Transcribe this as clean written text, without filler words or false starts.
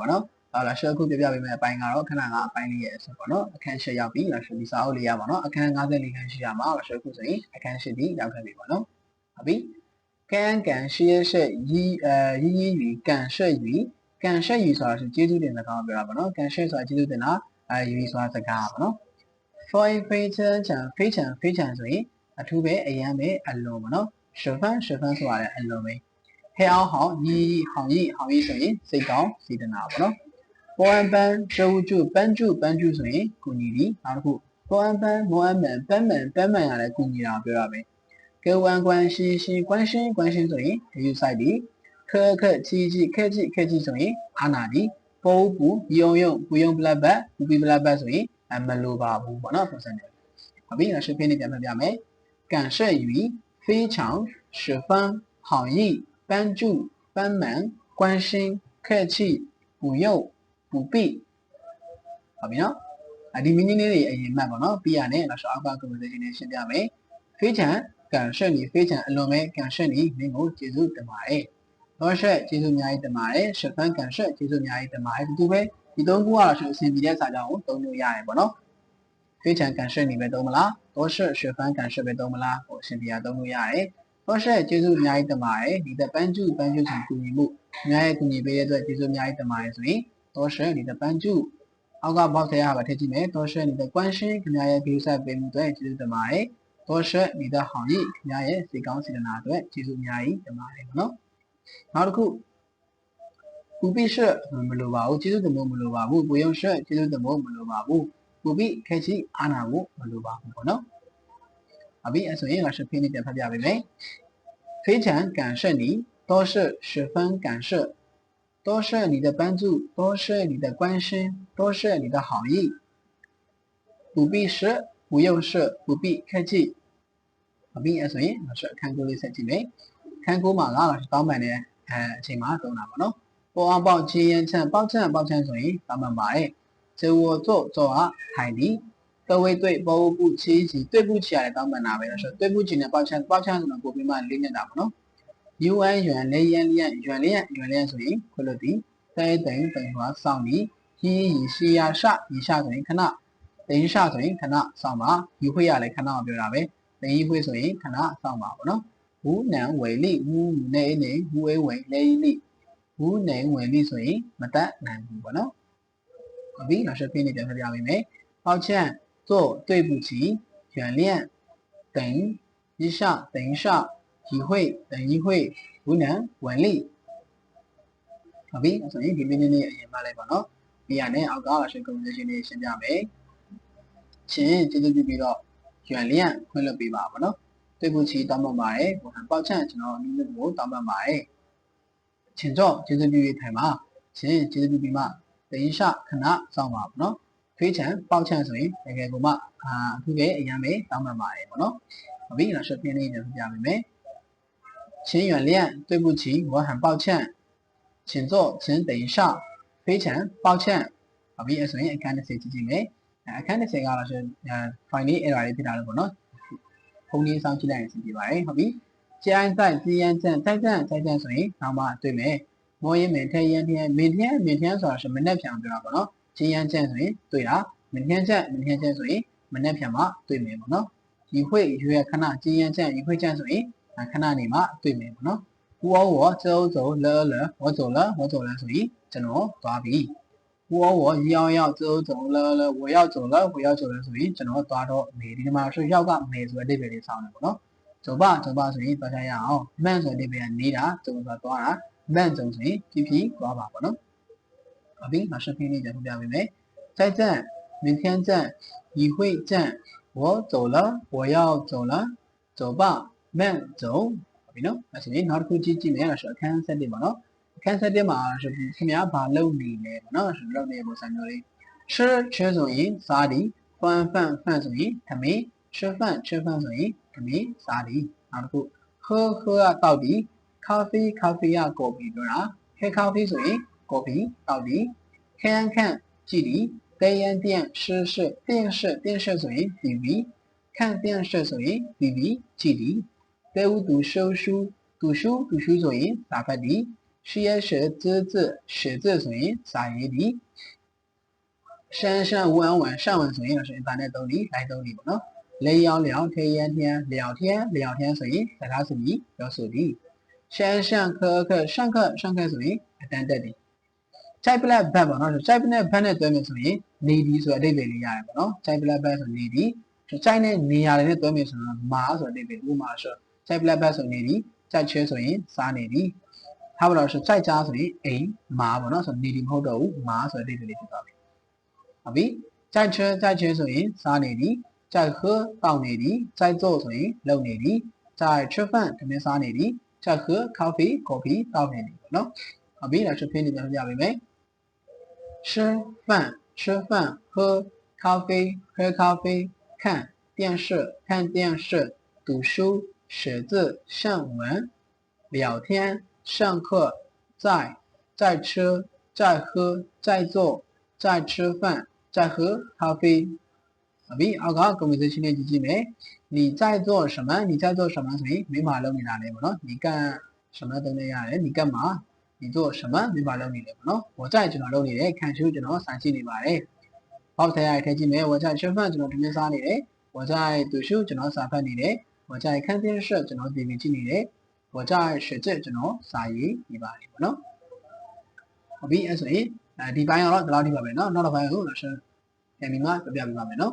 ပါနော်好了，是股票表面白牙咯，看那个白里也是不喏，看是要比那是比少里呀不喏，看俺这里看是呀嘛，那是股所以看是的要看比不喏，好比，感谢是语感谢语说是接触点的刚表不喏，感谢说接触点呐，语说是干不喏，非常所以特别哎呀没安乐不喏，十分说的安乐没，好意所以谁高谁的哪不喏。保安班周助班助所以ကူညီသည်နောက်တစ်ခု保安班模安们班们ရလဲကူညီတာပြောရမယ်各安关系关心ဆိုရင်ဂရုစိုက်သည်ခချီဆိုရင်အာနာသည်ပိုးပူယုံပူယုံပလက်ဘတ်ပူပီပလက်ဘတ်ဆိုရင်မလိုပါဘူးပေါ့နော်ပုံစံမျိုးဟုတ်ပြီနောက်ရှင်းပြနေပြန်ပြမယ်感谢语非常十分好意帮助帮忙关心客气不用不必ဟုတ်ပြီနော်ဒီမင်းကြီးလေးတွေအရင်မှတ်ပါနော်ပြီးရတယ်နောက်ဆိုအောက်က conversation နဲ့ရှင်းပြမယ်非常感谢你非常အလွန်ပဲ感谢你မင်းကိုကျေးဇူးတင်ပါတယ်多谢ကျေးဇူးအများကြီးတင်ပါတယ်十分感谢ကျေးဇူးအများကြီးတင်ပါတယ်ဒီပဲဒီသုံးခုကတော့ဆိုအဆင်ပြေတဲ့စာကြောင်းကိုသုံးလို့ရတယ်ပေါ့နော်非常感谢你ပဲသုံးမလား多谢十分感谢ပဲသုံးမလားဟိုအဆင်ပြေတာသုံးလို့ရတယ်多谢ကျေးဇူးအများကြီးတင်ပါတယ်ဒီတဲ့ပန်းကျူဆိုကူညီမှုအများကြီးကူညီပေးတဲ့အတွက်ကျေးဇူးအများကြီးတင်ပါတယ်ဆိုရင်多谢你的帮助အောက်ကဘောက်ထဲရပါထည့်ကြည့်မယ်多谢你的关心ခင်ဗျားရဲ့ဂရုစိုက်ပေးမှုအတွက်ကျေးဇူးတင်ပါတယ်多谢你的好意ခင်ဗျားရဲ့စိတ်ကောင်းစေတနာအတွက်ကျေးဇူးအများကြီးတင်ပါတယ်နော်နောက်တစ်ခုပူပိရှမလိုပါဘူးကျေးဇူးတင်ဖို့မလိုပါဘူးပူယုံရှကျေးဇူးတင်ဖို့မလိုပါဘူးပူပိခဲချီအာနာဖို့မလိုပါဘူးပေါ့နော်အပြီးဆိုရင်လာရှင်းပြနေပြန်ဖတ်ပြပေးမယ်非常感谢你多谢十分感谢多谢你的帮助，多谢你的关心，多谢你的好意。不必是，不用是，不必客气。不必所以老师看过လေးဆက်ကြည့်မယ်။看过မှာက老師တောင်းပန်တဲ့အချိန်မှာသုံးတာပေါ့နော်။ပေါ်အောင်ပေါက်ချင်းရင်ချမ်းပေါက်ချမ်းဆိုရင်တောင်းပန်ပါတယ်။这我做啊海底各位对ပေါ်不ချီ对不起ရတယ်တောင်းပန်တာပဲလို့ဆို对不起နဲ့ပေါက်ချမ်းဆိုတော့ပို့ပြီးမှလေးနေတာပေါ့နော်။ UN 原练ဆိုရင်ခွလို့ဒီတဲ等ဟောစောင့်ပြီး以下ဆိုရင်ခဏ等一下ဆိုရင်ခဏစောင့်ပါဒီခွေရလဲခဏပြောတာပဲ等一会ဆိုရင်ခဏစောင့်ပါပေါ့နော်无能为力无နေ无为လေး力无能为力ဆိုရင်မတတ်နိုင်ဘူးပေါ့နော်ဟုတ်ပြီနောက်ဆက်ပြနေပြန်ပြပေးမယ်抱歉做对不起原谅等一下等一会无能为力ဟုတ်ပြီဆိုရင်ဒီမင်းလေးအရင်မှလိုက်ပါနော်ပြီးရတယ်အောက်ကရှင်း conversation လေးရှင်းပြမယ်ချင်းကျေးဇူးပြုပြီးတော့原谅ခွင့်လွှတ်ပေးပါပေါ့နော်对不起တောင်းပန်ပါတယ်ဟို抱歉ကျွန်တော်အနည်းငယ်ကိုတောင်းပန်ပါတယ်请坐ကျေးဇူးပြုပြီးထိုင်ပါချင်းကျေးဇူးပြုပြီးမှ等一下ခဏစောင့်ပါပေါ့နော်非常抱歉ဆိုရင်တကယ်ကိုမှအခုပဲအရင်ပဲတောင်းပန်ပါတယ်ပေါ့နော်ဟုတ်ပြီနောက်ဆက်ပြင်းလေးပြန်ပြပေးမယ်请原谅对不起我很抱歉请坐请等一下非常抱歉ဟုတ်ပြီဆိုရင်အခန်း30ကြည့်ကြည့်မယ်အခန်း30ကတော့ဆို file လေး error လေးဖြစ်တာလို့ပေါ့နော်ဖုန်းလေးစောင့်ကြည့်လိုက်ရင်သိပါတယ်ဟုတ်ပြီကျန်း在自然站在站ဆိုရင်နောက်မှတွေ့မယ်မောရင်明天ဆိုတာဆိုမနေ့ပြန်ပြောတာပေါ့နော်ကျန်း站ဆိုရင်တွေ့တာ明天站ဆိုရင်မနေ့ပြန်မှတွေ့မယ်ပေါ့နော်ဒီ会ရွေခဏကျန်း站ဒီ会站ဆိုရင်ခဏနေမှတွေ့မယ်ပေါ့နော်我走了我走了ဆိုရင်ကျွန်တော်သွားပြီ我要走了我要走了ဆိုရင်ကျွန်တော်သွားတော့မေဒီမှာဆိုရောက်ကမေဆိုတဲ့အဓိပ္ပာယ်လေးဆောင်းတယ်ပေါ့နော်走吧ဆိုရင်သွားကြရအောင်မှန်ဆိုတဲ့အဓိပ္ပာယ်နေတာ走ဆိုသွားတာမှန်ဆိုရင်ဖြည်းသွားပါပေါ့နော်ဟုတ်ပြီနောက်ဆက်ပြင်းလေးပြန်ပြပေးမယ်再见明天见一会见我走了我要走了走吧慢走ဟုတ်ပြီနော်အဲ့ဆိုရင်နောက်တစ်ခုကြည့်မယ်လို့ဆိုအခန်း7ပါနော်အခန်း7မှာဆိုခင်ဗျားဘာလုပ်နေလဲပေါ့နော်လုပ်နေပုံစံမျိုးလေး吃ဆိုရင်စားသည်饭ဆိုရင်သမီး吃饭ဆိုရင်သမီးစားသည်နောက်တစ်ခု喝တောက်သည်咖啡ကကော်ဖီပြောတာ黑咖啡ဆိုရင်ကော်ဖီတောက်သည်看ကြည့်သည်电视ဆိုရင် TV 看电视ဆိုရင် TV ကြည့်သည်读书ဆိုရင်စာဖတ်သည် ရှိရရှိ字写字ဆိုရင်စာရေးသည်ရှမ်းရှမ်းဝမ်းဝမ်းရှမ်းဝမ်းဆိုရင်အင်တာနက်သုံးသည်လိုက်သုံးသည်ပေါ့နော်လေးရောင်းလျောင်းထေးရန်ထျန်းလျောင်းထျန်းဆိုရင်စကားစမြည်ပြောဆိုသည်ရှမ်းရှမ်းခရှမ်းခဆိုရင်အတန်တက်သည်ချိုက်ပလက်ဘတ်ပေါ့နော်ချိုက်ပလက်ဘတ်နဲ့တွဲမယ်ဆိုရင်နေသည်ဆိုအဓိပ္ပာယ်လေးရတယ်ပေါ့နော်ချိုက်ပလက်ဘတ်ဆိုနေသည်ချိုက်နဲ့နေရာတွေနဲ့တွဲမယ်ဆိုတော့မာဆိုအဓိပ္ပာယ်ဥမာဆိုချိုက်ပလက်ဘတ်ဆိုနေသည်ချိုက်ချဲဆိုရင်စားနေသည်ဟာဘလို့ဆိုချိုက်ကြားဆိုရင်အိမ်မာပေါ့နော်ဆိုနေသည်မဟုတ်တော့ဘူးမာဆိုအဓိပ္ပာယ်လေးဖြစ်သွားပြီဟုတ်ပြီချိုက်ချဲဆိုရင်စားနေသည်ချိုက်ခေတောက်နေသည်ချိုက်စို့ဆိုရင်လုံနေသည်ချိုက်ချဖန်တမင်းစားနေသည်ချိုက်ခေကော်ဖီတောက်နေသည်ပေါ့နော်ဟုတ်ပြီဒါဆိုဖိနေပြန်ပြပေးမယ်吃饭喝咖啡看电视读书写字上文聊天上课在吃在喝在做在吃饭在喝咖啡好比အောက်ကကွန်ဗာရှင်းနဲ့ကြည့်ကြည့်မယ်你在做什么ဆိုရင်မိမလုံးနေတာလေပေါ့နော်你干什么တုံးနေရတယ်你干嘛你做什么မိမလုံးနေလေပေါ့နော်我在ကျွန်တော်လုံးနေတယ်ခံရှုကျွန်တော်စာကြည့်နေပါတယ်ဘောက်ထဲရထဲကြည့်မယ်我在吃饭ကျွန်တော်ထမင်းစားနေတယ်我在读书ကျွန်တော်စာဖတ်နေတယ်我在看电视ကျွန်တော် TV ကြည့်နေတယ်我在写字ကျွန်တော်စာရေးနေပါတယ်ပေါ့နော်ဟုတ်ပြီအဲ့ဆိုရင်ဒီပိုင်းကတော့ဒီလောက်ထိပါပဲเนาะနောက်တစ်ပိုင်းကိုပြန်ပြီးမှပြပြပေးပါမယ်เนาะ